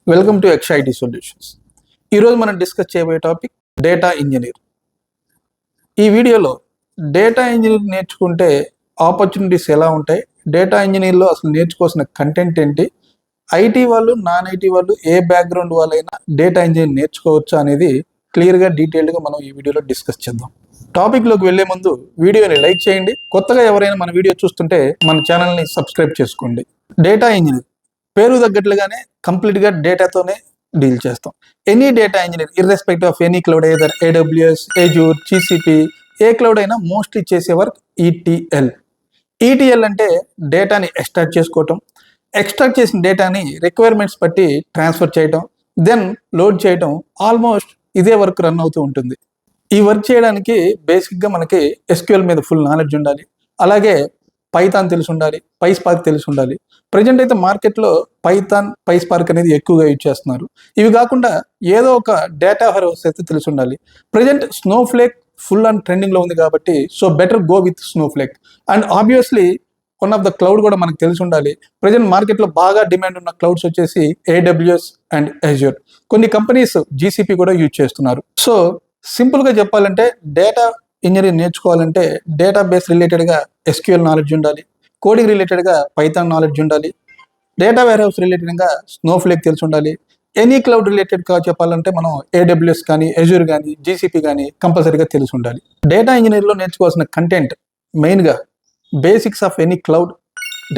Welcome to Yaksha IT Solutions. ఈరోజు మనం discuss చేయబోయే టాపిక్ డేటా ఇంజనీర్. ఈ వీడియోలో డేటా ఇంజనీర్ నేర్చుకుంటే ఆపర్చునిటీస్ ఎలా ఉంటాయి, డేటా ఇంజనీర్లో అసలు నేర్చుకోవాల్సిన కంటెంట్ ఏంటి, ఐటీ వాళ్ళు నాన్ ఐటీ వాళ్ళు ఏ బ్యాక్గ్రౌండ్ వాళ్ళైనా డేటా ఇంజనీర్ నేర్చుకోవచ్చు అనేది క్లియర్గా డీటెయిల్డ్గా మనం ఈ వీడియోలో డిస్కస్ చేద్దాం. టాపిక్లోకి వెళ్లే ముందు వీడియోని లైక్ చేయండి. కొత్తగా ఎవరైనా మన వీడియో చూస్తుంటే మన ఛానల్ని సబ్స్క్రైబ్ చేసుకోండి. డేటా ఇంజనీర్ పేరు తగ్గట్లుగానే కంప్లీట్గా డేటాతోనే డీల్ చేస్తాం. Any data engineer irrespective of any cloud, either AWS, Azure, GCP, a cloud అయినా మోస్ట్లీ చేసే వర్క్ ఈటీఎల్ అంటే డేటాని ఎక్స్ట్రాక్ట్ చేసుకోవటం, ఎక్స్ట్రాక్ట్ చేసిన డేటాని రిక్వైర్మెంట్స్ బట్టి ట్రాన్స్ఫర్ చేయటం, దెన్ లోడ్ చేయటం. ఆల్మోస్ట్ ఇదే వర్క్ రన్ అవుతూ ఉంటుంది. ఈ వర్క్ చేయడానికి బేసిక్గా మనకి SQL మీద ఫుల్ నాలెడ్జ్ ఉండాలి, అలాగే పైథాన్ తెలిసి ఉండాలి, పైస్పార్క్ తెలిసి ఉండాలి. ప్రజెంట్ అయితే మార్కెట్లో పైథాన్, పైస్పార్క్ అనేది ఎక్కువగా యూజ్ చేస్తున్నారు. ఇవి కాకుండా ఏదో ఒక డేటా హౌస్ అయితే తెలిసి ఉండాలి. ప్రజెంట్ స్నోఫ్లేక్ ఫుల్ అండ్ ట్రెండింగ్లో ఉంది కాబట్టి so better go with Snowflake. And obviously one of the cloud కూడా మనకు తెలిసి ఉండాలి. ప్రజెంట్ మార్కెట్లో బాగా డిమాండ్ ఉన్న క్లౌడ్స్ వచ్చేసి AWS అండ్ Azure. కొన్ని కంపెనీస్ GCP కూడా యూజ్ చేస్తున్నారు. సో సింపుల్గా చెప్పాలంటే డేటా ఇంజనీరింగ్ నేర్చుకోవాలంటే డేటాబేస్ రిలేటెడ్గా SQL నాలెడ్జ్ ఉండాలి, కోడింగ్ రిలేటెడ్గా పైథాన్ నాలెడ్జ్ ఉండాలి, డేటా వేర్ హౌస్ రిలేటెడ్గా స్నోఫ్లేక్ తెలిసి ఉండాలి. ఎనీ క్లౌడ్ రిలేటెడ్గా చెప్పాలంటే మనం AWS కానీ, Azure కానీ, GCP కానీ కంపల్సరీగా తెలిసి ఉండాలి. డేటా ఇంజనీర్లో నేర్చుకోవాల్సిన కంటెంట్ మెయిన్గా basics of any cloud,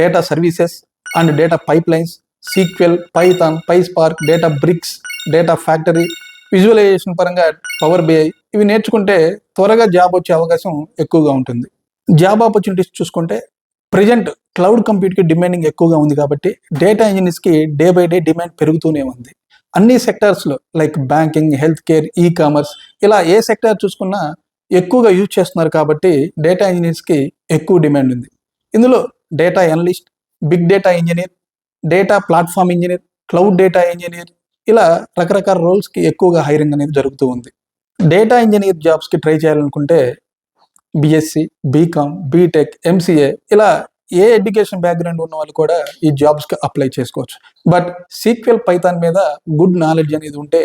data services and data pipelines, SQL, Python, PySpark, Databricks, data factory, visualization పరంగా పవర్ BI. ఇవి నేర్చుకుంటే త్వరగా జాబ్ వచ్చే అవకాశం ఎక్కువగా ఉంటుంది. జాబ్ ఆపర్చునిటీస్ చూసుకుంటే ప్రజెంట్ క్లౌడ్ కంప్యూటర్కి డిమాండింగ్ ఎక్కువగా ఉంది కాబట్టి డేటా ఇంజనీర్స్కి డే బై డే డిమాండ్ పెరుగుతూనే ఉంది. అన్ని సెక్టార్స్లో like banking, health care, commerce, ఇలా ఏ సెక్టార్ చూసుకున్నా ఎక్కువగా యూజ్ చేస్తున్నారు కాబట్టి డేటా ఇంజనీర్స్కి ఎక్కువ డిమాండ్ ఉంది. ఇందులో data analyst, big data engineer, data platform engineer, cloud data engineer, ఇలా రకరకాల రోల్స్కి ఎక్కువగా హైరింగ్ అనేది జరుగుతూ ఉంది. డేటా ఇంజనీర్ జాబ్స్కి ట్రై చేయాలనుకుంటే BSc, BCom, BTech, MCA ఇలా ఏ ఎడ్యుకేషన్ బ్యాక్గ్రౌండ్ ఉన్న వాళ్ళు కూడా ఈ జాబ్స్కి అప్లై చేసుకోవచ్చు. బట్ SQL, పైథాన్ మీద గుడ్ నాలెడ్జ్ అనేది ఉంటే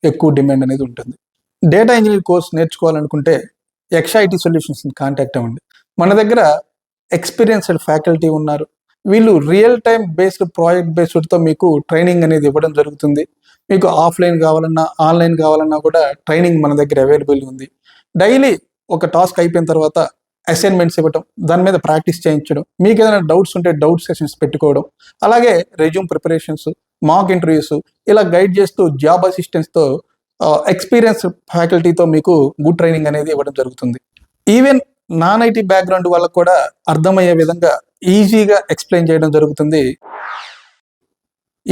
ఎక్కువ డిమాండ్ అనేది ఉంటుంది. డేటా ఇంజనీర్ కోర్స్ నేర్చుకోవాలనుకుంటే Yaksha IT Solutionsని కాంటాక్ట్ అవ్వండి. మన దగ్గర ఎక్స్పీరియన్స్డ్ ఫ్యాకల్టీ ఉన్నారు. వీళ్ళు రియల్ టైమ్ బేస్డ్, ప్రాజెక్ట్ బేస్డ్తో మీకు ట్రైనింగ్ అనేది ఇవ్వడం జరుగుతుంది. మీకు ఆఫ్లైన్ కావాలన్నా, ఆన్లైన్ కావాలన్నా కూడా ట్రైనింగ్ మన దగ్గర అవైలబుల్ ఉంది. డైలీ ఒక టాస్క్ అయిపోయిన తర్వాత అసైన్మెంట్స్ ఇవ్వడం, దాని మీద ప్రాక్టీస్ చేయించడం, మీకు ఏదైనా డౌట్స్ ఉంటే డౌట్ సెషన్స్ పెట్టుకోవడం, అలాగే రెజ్యూమ్ ప్రిపరేషన్స్, మాక్ ఇంటర్వ్యూస్, ఇలా గైడ్ చేస్తూ జాబ్ అసిస్టెంట్స్తో ఎక్స్పీరియన్స్ ఫ్యాకల్టీతో మీకు గుడ్ ట్రైనింగ్ అనేది ఇవ్వడం జరుగుతుంది. ఈవెన్ నాన్ ఐటీ బ్యాక్గ్రౌండ్ వాళ్ళకు కూడా అర్థమయ్యే విధంగా ఈజీగా ఎక్స్ప్లెయిన్ చేయడం జరుగుతుంది.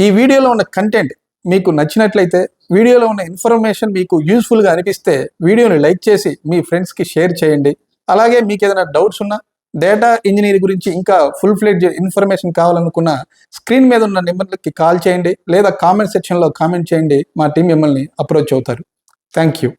ఈ వీడియోలో ఉన్న కంటెంట్ మీకు నచ్చినట్లయితే, వీడియోలో ఉన్న ఇన్ఫర్మేషన్ మీకు యూస్ఫుల్గా అనిపిస్తే వీడియోని లైక్ చేసి మీ ఫ్రెండ్స్కి షేర్ చేయండి. అలాగే మీకు ఏదైనా డౌట్స్ ఉన్నా, డేటా ఇంజనీర్ గురించి ఇంకా ఫుల్ ఫ్లెడ్జ్ ఇన్ఫర్మేషన్ కావాలనుకున్న స్క్రీన్ మీద ఉన్న నెంబర్లకి కాల్ చేయండి, లేదా కామెంట్ సెక్షన్లో కామెంట్ చేయండి. మా టీం మిమ్మల్ని అప్రోచ్ అవుతారు. Thank you.